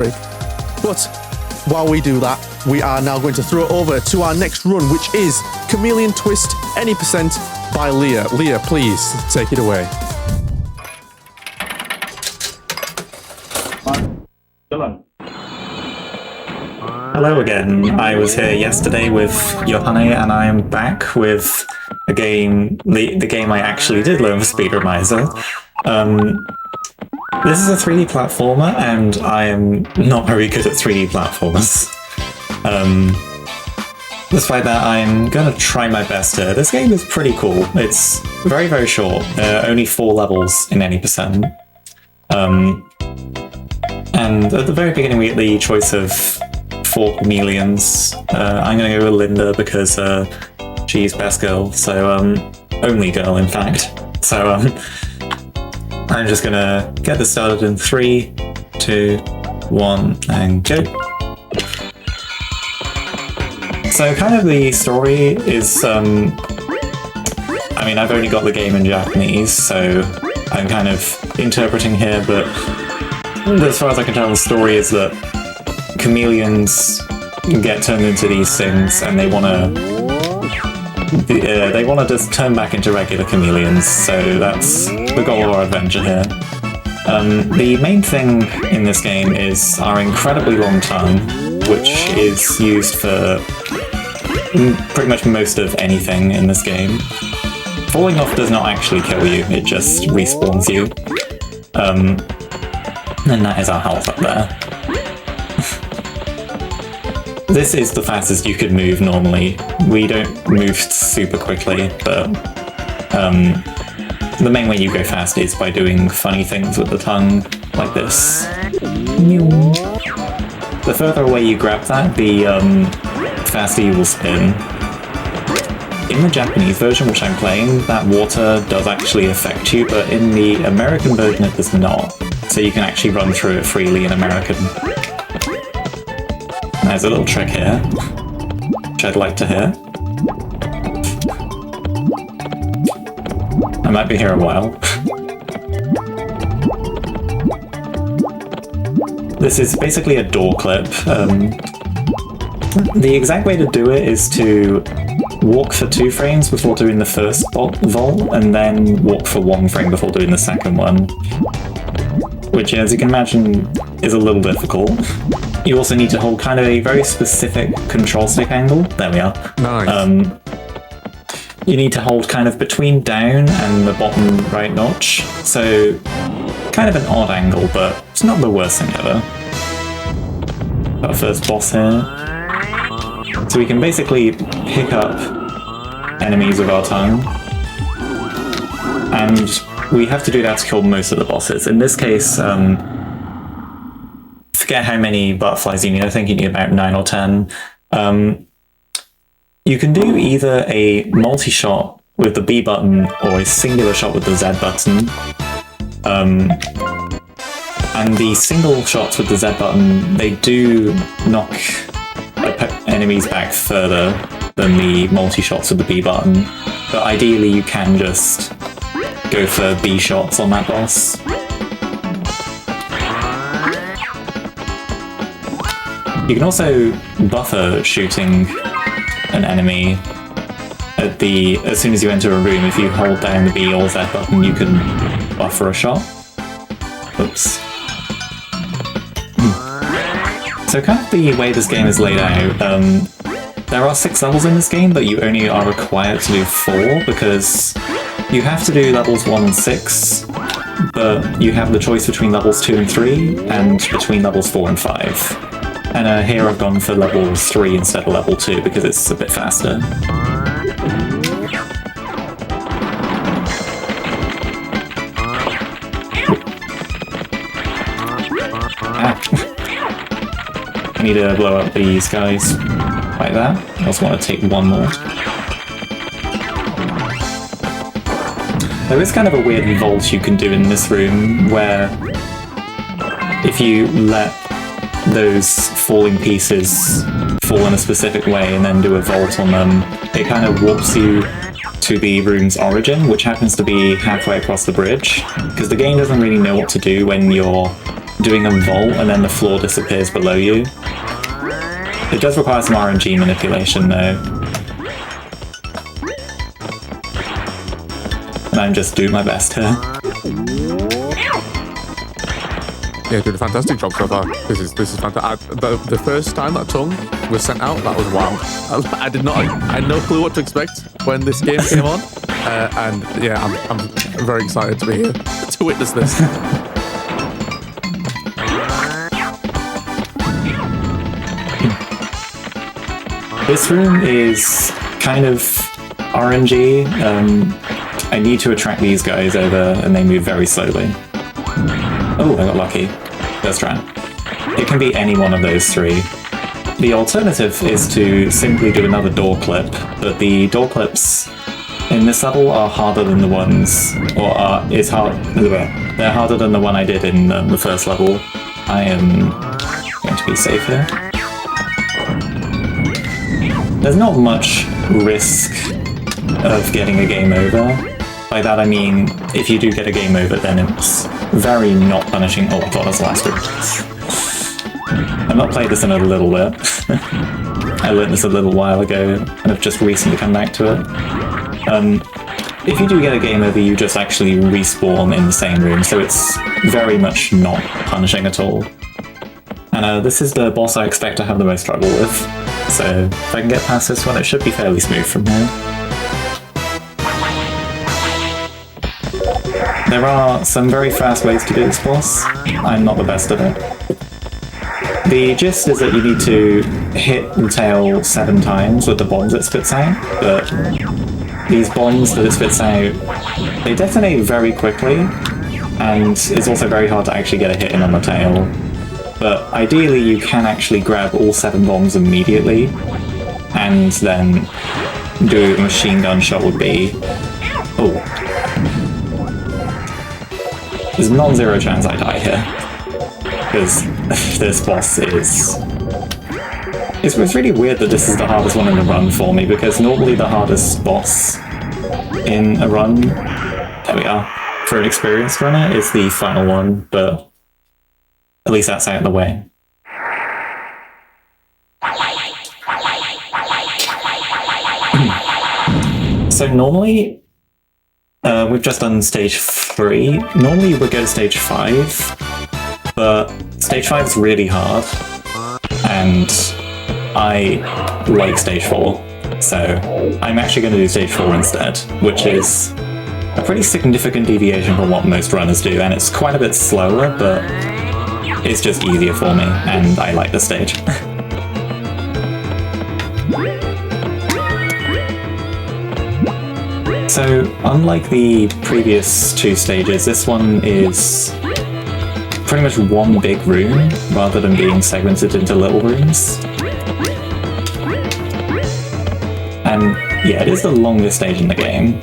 But while we do that, we are now going to throw it over to our next run, which is Chameleon Twist Any Percent by Leah. Leah, please take it away. Hello again. I was here yesterday with Johanne, and I am back with a game, the game I actually did learn for Speedromizer. This is a 3D platformer, and I am not very good at 3D platformers. Despite that, I'm gonna try my best here. This game is pretty cool. It's very, very short. There are only 4 levels in any percent. And at the very beginning we get the choice of 4 chameleons. I'm gonna go with Linda because she's best girl, so only girl in fact. So I'm just gonna get this started in 3, 2, 1, and go. So kind of the story is, I mean, I've only got the game in Japanese, so I'm kind of interpreting here, but as far as I can tell, the story is that chameleons get turned into these things, and they wanna just turn back into regular chameleons. So that's the goal of our adventure here. The main thing in this game is our incredibly long tongue, which is used for pretty much most of anything in this game. Falling off does not actually kill you; it just respawns you. And that is our health up there. This is the fastest you could move normally. We don't move super quickly, but the main way you go fast is by doing funny things with the tongue, like this. The further away you grab that, the faster you will spin. In the Japanese version, which I'm playing, that water does actually affect you, but in the American version it does not. So you can actually run through it freely in American. There's a little trick here, which I'd like to hear. I might be here a while. This is basically a door clip. The exact way to do it is to walk for 2 frames before doing the first vault, and then walk for 1 frame before doing the second one. Which, as you can imagine, is a little difficult. You also need to hold kind of a very specific control stick angle. There we are. Nice. You need to hold kind of between down and the bottom right notch. So, kind of an odd angle, but it's not the worst thing ever. Our first boss here. So we can basically pick up enemies with our tongue. And we have to do that to kill most of the bosses. In this case, forget how many butterflies you need. I think you need about 9 or 10. You can do either a multi-shot with the B button or a singular shot with the Z button. And the single shots with the Z button, they do knock enemies back further than the multi-shots with the B button. But ideally you can just go for B shots on that boss. You can also buffer shooting an enemy as soon as you enter a room. If you hold down the B or Z button, you can buffer a shot. Oops. So kind of the way this game is laid out, there are 6 levels in this game, but you only are required to do 4 because you have to do levels 1 and 6, but you have the choice between levels 2 and 3, and between levels 4 and 5. And here I've gone for level 3 instead of level 2 because it's a bit faster. I need to blow up these guys like that. I also want to take 1 more. There is kind of a weird vault you can do in this room where if you let those falling pieces fall in a specific way and then do a vault on them, it kind of warps you to the room's origin, which happens to be halfway across the bridge, because the game doesn't really know what to do when you're doing a vault and then the floor disappears below you. It does require some RNG manipulation though. And I'm just doing my best here. Yeah, doing a fantastic job so far. This is fantastic. The first time that tongue was sent out, that was wow. I had no clue what to expect when this game came on, and yeah, I'm very excited to be here to witness this. This room is kind of RNG. I need to attract these guys over, and they move very slowly. Oh, I got lucky. First try. It can be any one of those three. The alternative is to simply do another door clip, but the door clips in this level are harder than the ones, or they're harder than the one I did in the first level. I am going to be safe here. There's not much risk of getting a game over. By that I mean, if you do get a game over, then it's very not punishing. Oh, I thought that was the last room. I've not played this in a little bit. I learned this a little while ago, and I've just recently come back to it. If you do get a game over, you just actually respawn in the same room, so it's very much not punishing at all. And this is the boss I expect to have the most trouble with, so if I can get past this one, it should be fairly smooth from here. There are some very fast ways to do this boss. I'm not the best at it. The gist is that you need to hit the tail 7 times with the bombs it spits out, but these bombs that it spits out, they detonate very quickly, and it's also very hard to actually get a hit in on the tail. But ideally you can actually grab all 7 bombs immediately, and then do a machine gun shot would be... Oh. There's non-zero chance I die here, because this boss is... It's really weird that this is the hardest one in the run for me, because normally the hardest boss in a run, there we are, for an experienced runner is the final one, but at least that's out of the way. So normally, we've just done stage 3. Normally we go to stage 5, but stage 5 is really hard, and I like stage 4, so I'm actually going to do stage 4 instead, which is a pretty significant deviation from what most runners do, and it's quite a bit slower, but it's just easier for me, and I like the stage. So, unlike the previous 2 stages, this one is pretty much one big room, rather than being segmented into little rooms. And yeah, it is the longest stage in the game.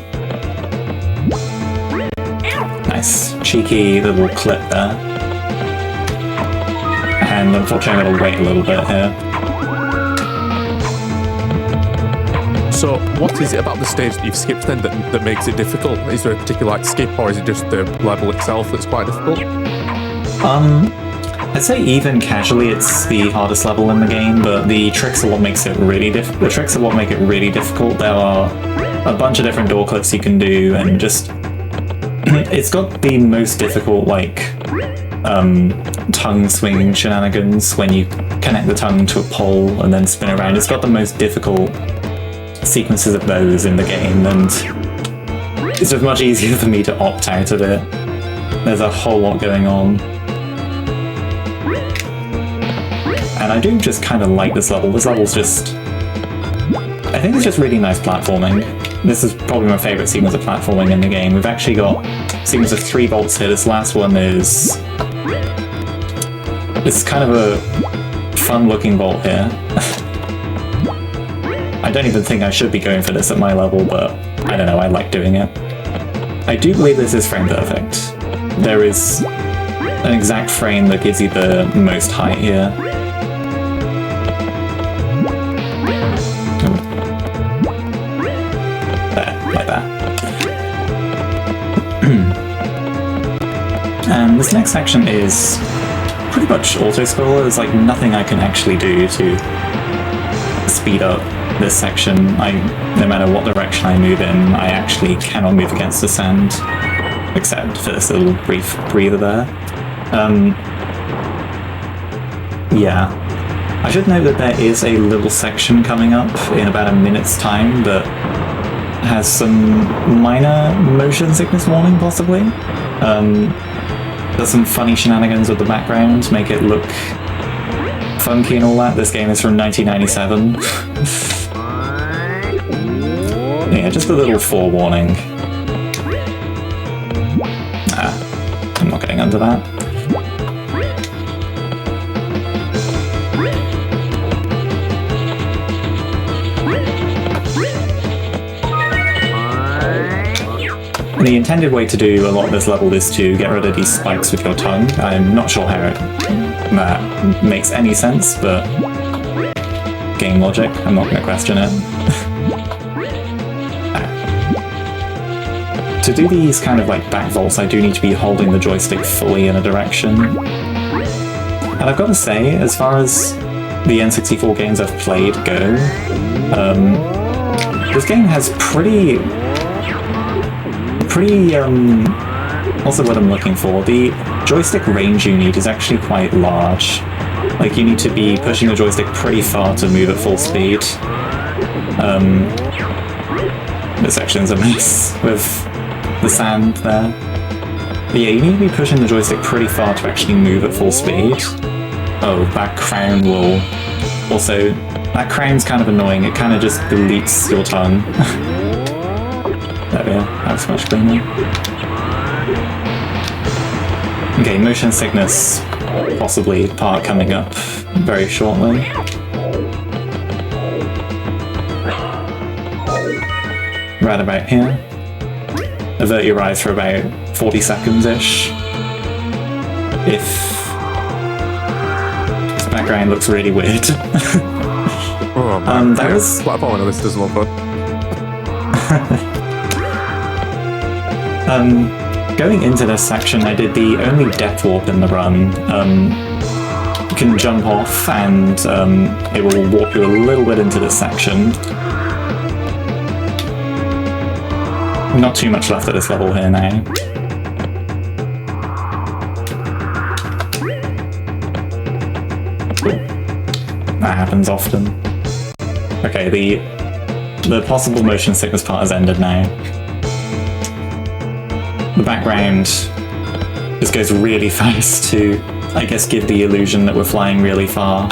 Nice, cheeky little clip there. And unfortunately I'm going to wait a little bit here. So, what is it about the stage that you've skipped then that makes it difficult? Is there a particular skip, or is it just the level itself that's quite difficult? I'd say even casually it's the hardest level in the game, but the tricks are what makes it really difficult. There are a bunch of different door clips you can do, and just it's got the most difficult tongue swinging shenanigans when you connect the tongue to a pole and then spin around. It's got the most difficult sequences of those in the game, and it's just much easier for me to opt out of it. There's a whole lot going on. And I do just kind of like this level. This level's just... I think it's just really nice platforming. This is probably my favourite sequence of platforming in the game. We've actually got a sequence of 3 vaults here. This last one is... It's kind of a fun-looking vault here. I don't even think I should be going for this at my level, but I don't know, I like doing it. I do believe this is frame perfect. There is an exact frame that gives you the most height here. There, like that. And this next section is pretty much auto-scroller. There's like nothing I can actually do to speed up this section. No matter what direction I move in, I actually cannot move against the sand, except for this little brief breather there. Yeah. I should note that there is a little section coming up in about a minute's time that has some minor motion sickness warning, possibly. There's some funny shenanigans with the background, make it look funky and all that. This game is from 1997. Yeah, just a little forewarning. I'm not getting under that. The intended way to do a lot of this level is to get rid of these spikes with your tongue. I'm not sure how that makes any sense, but game logic, I'm not going to question it. To do these kind of like back vaults, I do need to be holding the joystick fully in a direction. And I've got to say, as far as the N64 games I've played go, this game has pretty, what's the word I'm looking for? The joystick range you need is actually quite large. Like, you need to be pushing the joystick pretty far to move at full speed. This section's a mess with the sand there. But yeah, you need to be pushing the joystick pretty far to actually move at full speed. Oh, that crown will... Also, that crown's kind of annoying. It kind of just deletes your tongue. There we are, that's much cleaner. Okay, motion sickness, possibly part coming up very shortly. Right about here. Avert your eyes for about 40 seconds-ish. If this background looks really weird. Oh man, that was... What about one of this doesn't look fun? Going into this section, I did the only depth warp in the run. You can jump off and it will warp you a little bit into this section. Not too much left at this level here now. Cool. That happens often. Okay, the possible motion sickness part has ended now. The background just goes really fast to, I guess, give the illusion that we're flying really far.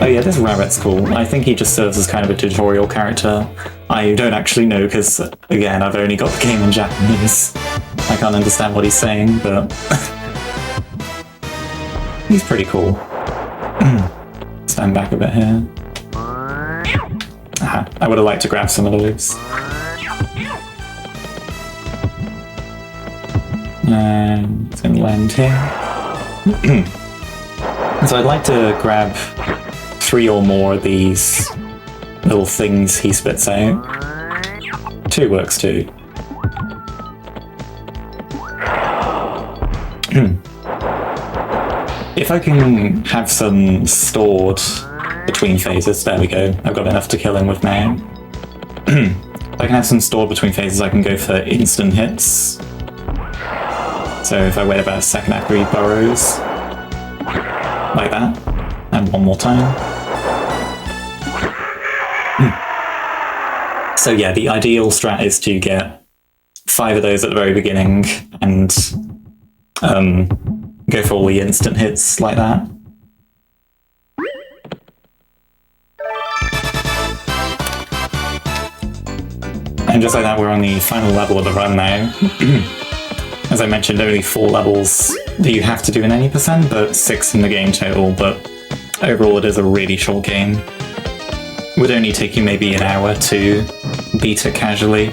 Oh yeah, this rabbit's cool. I think he just serves as kind of a tutorial character. I don't actually know, because, again, I've only got the game in Japanese. I can't understand what he's saying, but... he's pretty cool. Stand back a bit here. I would have liked to grab some of those. And it's going to land here. So I'd like to grab 3 or more of these little things he spits out. 2 works too. If I can have some stored between phases, there we go. I've got enough to kill him with now. If I can have some stored between phases, I can go for instant hits. So if I wait about a second after he burrows, like that, and one more time. So yeah, the ideal strat is to get 5 of those at the very beginning and go for all the instant hits like that. And just like that, we're on the final level of the run now. As I mentioned, only 4 levels that you have to do in any percent, but 6 in the game total, but overall it is a really short game. It would only take you maybe an hour to beat it casually.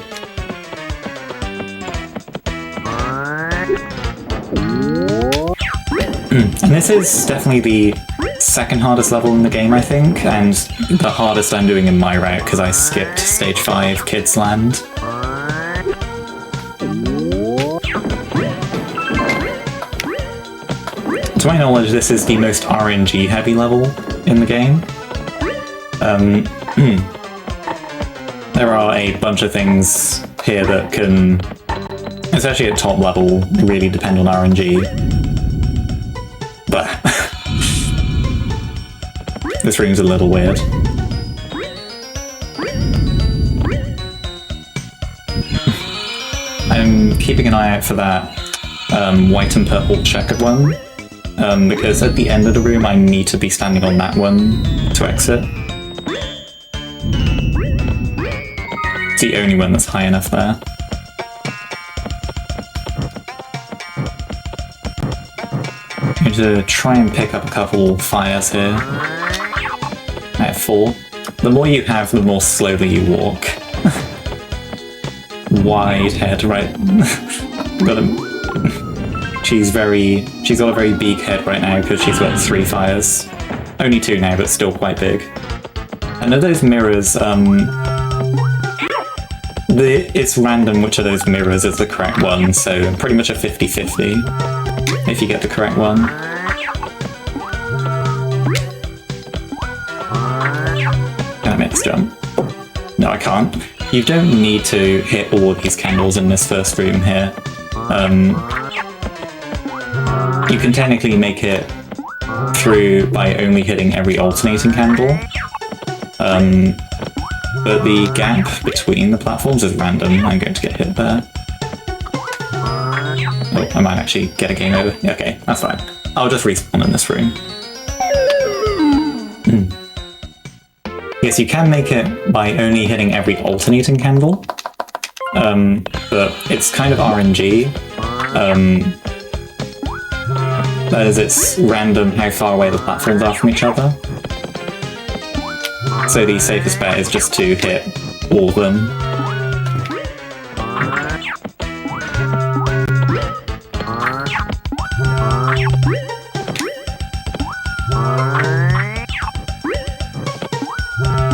And this is definitely the second hardest level in the game, I think, and the hardest I'm doing in my route because I skipped stage 5, Kids Land. To my knowledge, this is the most RNG heavy level in the game. There are a bunch of things here that can, especially at top level, really depend on RNG. But this room's a little weird. I'm keeping an eye out for that white and purple checkered one, because at the end of the room I need to be standing on that one to exit. It's the only one that's high enough there. I'm going to try and pick up a couple fires here. I have 4. The more you have, the more slowly you walk. Wide head, right? She's got a very big head right now because she's got 3 fires. Only 2 now, but still quite big. And of those mirrors, it's random which of those mirrors is the correct one, so pretty much a 50-50 if you get the correct one. Can I make this jump? No, I can't. You don't need to hit all of these candles in this first room here. You can technically make it through by only hitting every alternating candle. But the gap between the platforms is random. I'm going to get hit there. Oh, I might actually get a game over. Okay, that's fine. I'll just respawn in this room. Yes, you can make it by only hitting every alternating candle, but it's kind of RNG. That is, it's random how far away the platforms are from each other. So the safest bet is just to hit all of them.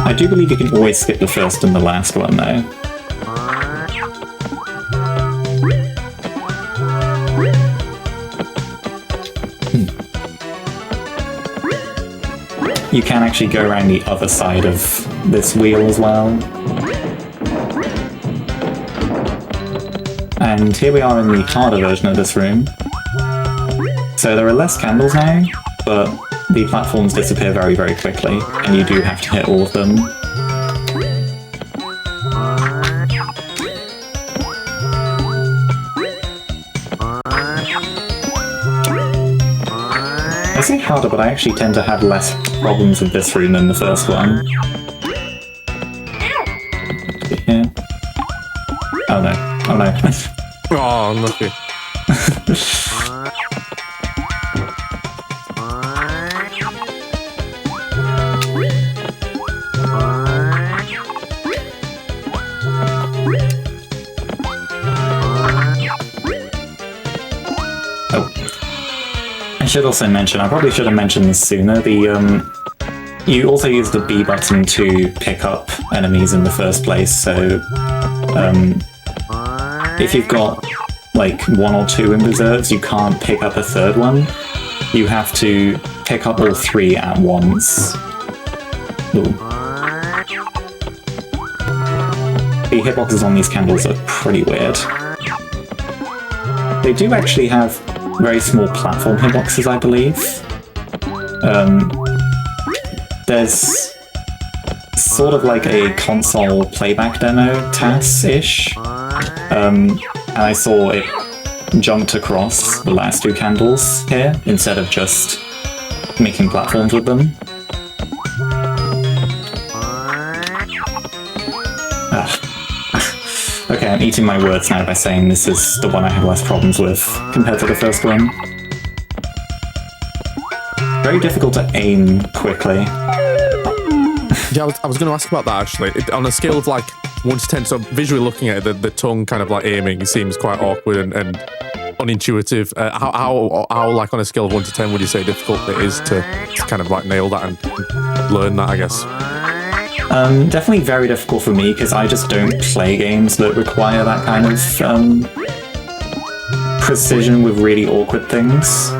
I do believe you can always skip the first and the last one, though. You can actually go around the other side of this wheel as well. And here we are in the harder version of this room. So there are less candles now, but the platforms disappear very, very quickly, and you do have to hit all of them. I say harder, but I actually tend to have less problems with this room than the first one. Yeah. Oh no. Oh no. Oh, unlucky. I should also mention, I probably should have mentioned this sooner, you also use the B button to pick up enemies in the first place, so if you've got like 1 or 2 in reserves, you can't pick up a third one. You have to pick up all 3 at once. Ooh. The hitboxes on these candles are pretty weird. They do actually have very small platform hitboxes, I believe. There's sort of like a console playback demo, TAS-ish, and I saw it jumped across the last 2 candles here, instead of just making platforms with them. Okay, I'm eating my words now by saying this is the one I have less problems with compared to the first one. Very difficult to aim quickly. Yeah, I was going to ask about that actually. On a scale of like 1 to 10, so visually looking at it, the tongue kind of like aiming, it seems quite awkward and unintuitive. How like on a scale of 1 to 10 would you say difficult it is to kind of like nail that and learn that, I guess? Definitely very difficult for me because I just don't play games that require that kind of precision with really awkward things.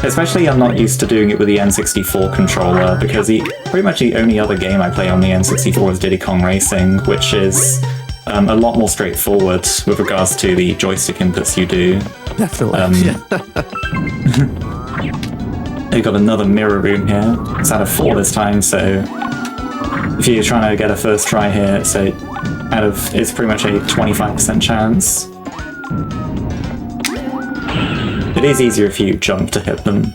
Especially I'm not used to doing it with the N64 controller because pretty much the only other game I play on the N64 is Diddy Kong Racing, which is a lot more straightforward with regards to the joystick inputs you do. Definitely. They've got another mirror room here. It's out of 4 this time, so if you're trying to get a first try here, it's pretty much a 25% chance. It is easier if you jump to hit them.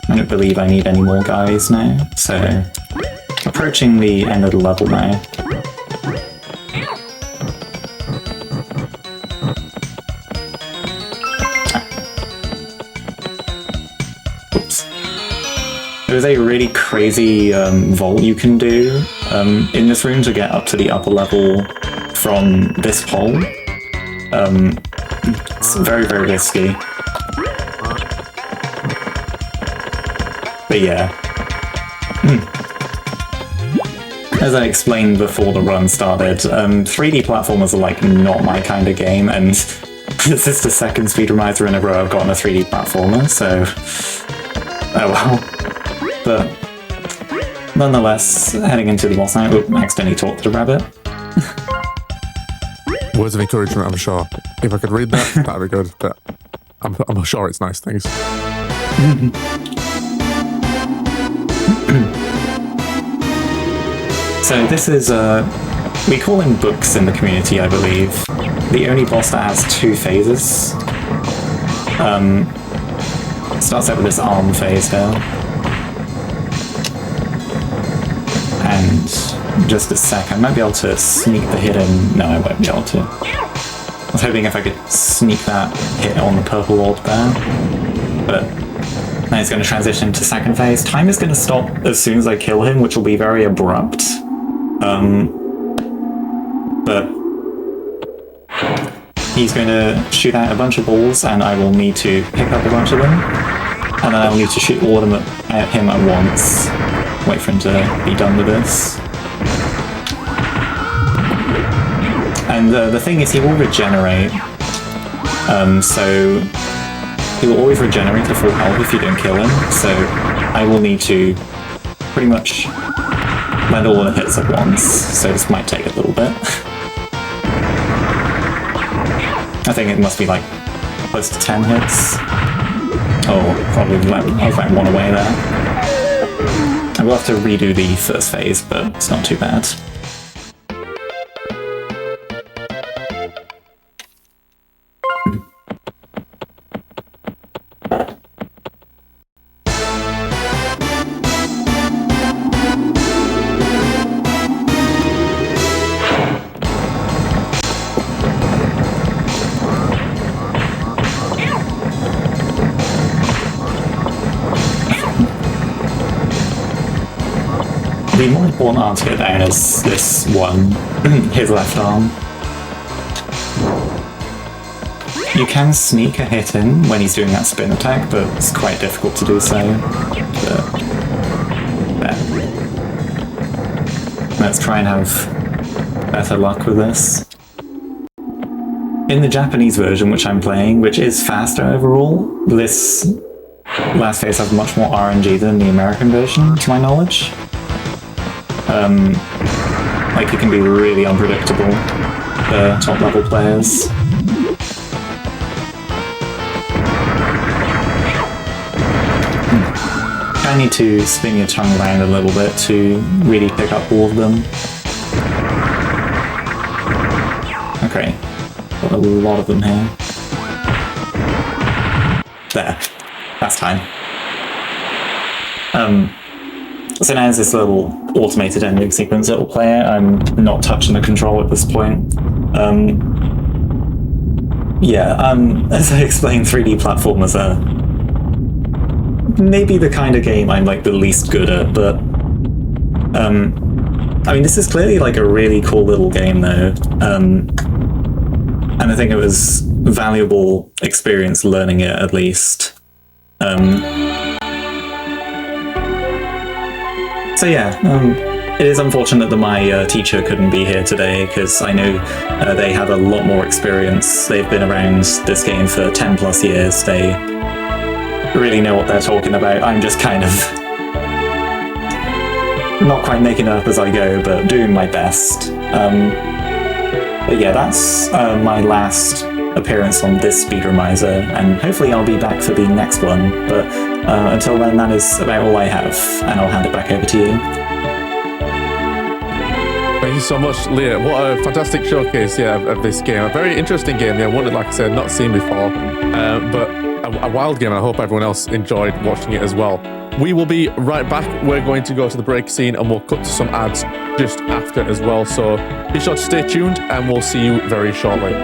I don't believe I need any more guys now, so approaching the end of the level now. Oops. There's a really crazy vault you can do in this room to get up to the upper level from this pole. It's very, very risky. But yeah. As I explained before the run started, 3D platformers are like not my kind of game, and this is the second Speedromizer in a row I've gotten a 3D platformer, so oh well. But nonetheless, heading into the boss night, I accidentally talked to the rabbit. Words of encouragement, I'm sure. If I could read that, that'd be good. But I'm sure it's nice things. So this is we call him Books in the community, I believe. The only boss that has 2 phases. Starts out with this arm phase here. And just a sec, I might be able to sneak the hit in. No, I won't be able to. I was hoping if I could sneak that hit on the purple orb there. But now he's going to transition to second phase. Time is going to stop as soon as I kill him, which will be very abrupt. But he's going to shoot out a bunch of balls, and I will need to pick up a bunch of them. And then I'll need to shoot all of them at him at once. Wait for him to be done with this. And the thing is, he will regenerate. So he will always regenerate to full health if you don't kill him. So I will need to pretty much land all the hits at once. So this might take a little bit. I think it must be like close to 10 hits. Oh, probably I was like 1 away there. I will have to redo the first phase, but it's not too bad. The more important arm to get down is this one, his left arm. You can sneak a hit in when he's doing that spin attack, but it's quite difficult to do so. But let's try and have better luck with this. In the Japanese version, which I'm playing, which is faster overall, this last phase has much more RNG than the American version, to my knowledge. Like, it can be really unpredictable for top-level players. I need to spin your tongue around a little bit to really pick up all of them. Okay, got a lot of them here. There, that's time. So now there's this little automated ending sequence that will play out. I'm not touching the control at this point. As I explained, 3D platformers are maybe the kind of game I'm like the least good at, but I mean, this is clearly like a really cool little game though. and I think it was valuable experience learning it, at least. So yeah, it is unfortunate that my teacher couldn't be here today, because I know they have a lot more experience. They've been around this game for 10 plus years. They really know what they're talking about. I'm just kind of not quite making it up as I go, but doing my best. But yeah, that's my last appearance on this Speedromizer, and hopefully I'll be back for the next one. But until then, that is about all I have, and I'll hand it back over to you. Thank you so much, Leah. What a fantastic showcase, of this game. A very interesting game. One that, like I said, not seen before, but a wild game. And I hope everyone else enjoyed watching it as well. We will be right back. We're going to go to the break scene, and we'll cut to some ads just after as well. So be sure to stay tuned, and we'll see you very shortly.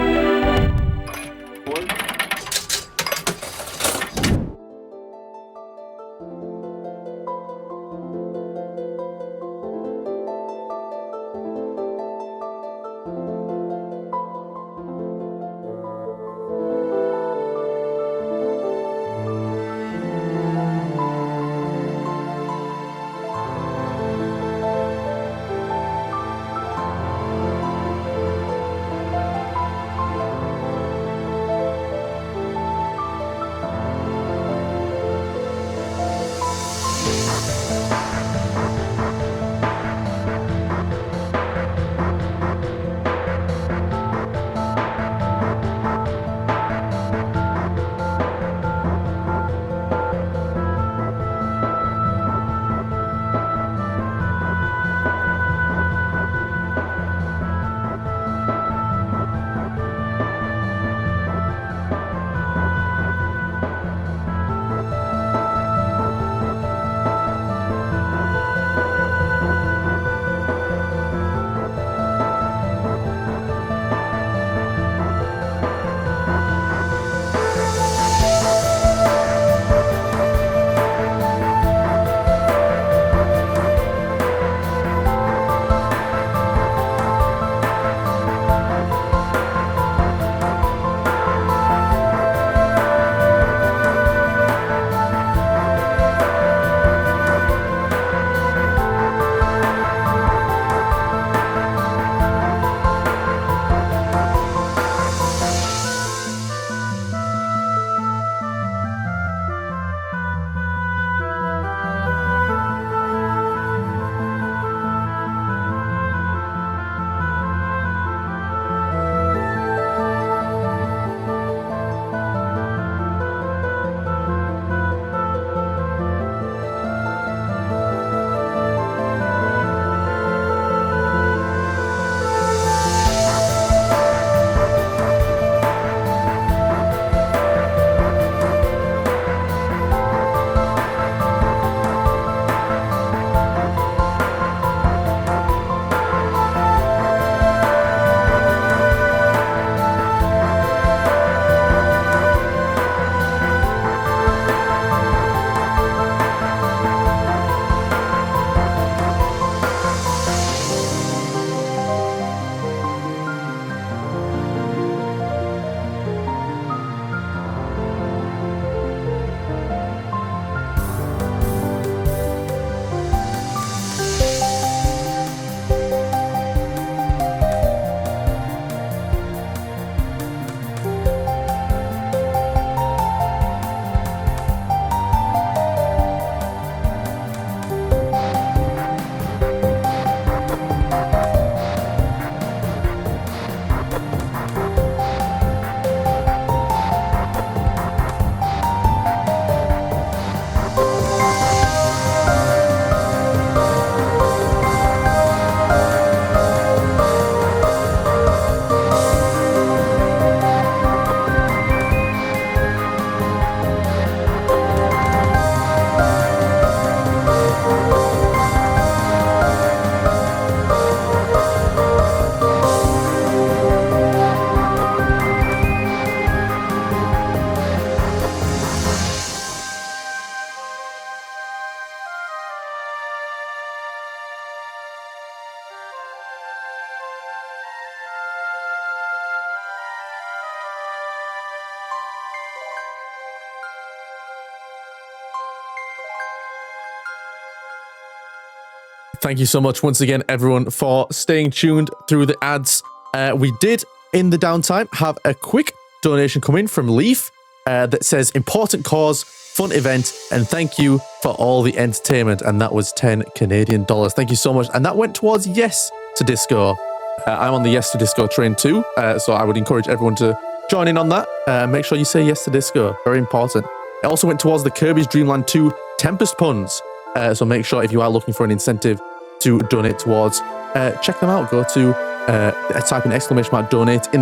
Thank you so much once again, everyone, for staying tuned through the ads. We did, in the downtime, have a quick donation come in from Leaf that says, important cause, fun event, and thank you for all the entertainment. And that was 10 Canadian dollars. Thank you so much. And that went towards Yes to Disco. I'm on the Yes to Disco train too, so I would encourage everyone to join in on that. Make sure you say yes to Disco. Very important. It also went towards the Kirby's Dream Land 2 Tempest Puns. So make sure if you are looking for an incentive to donate towards, check them out. Go to type in !donate in the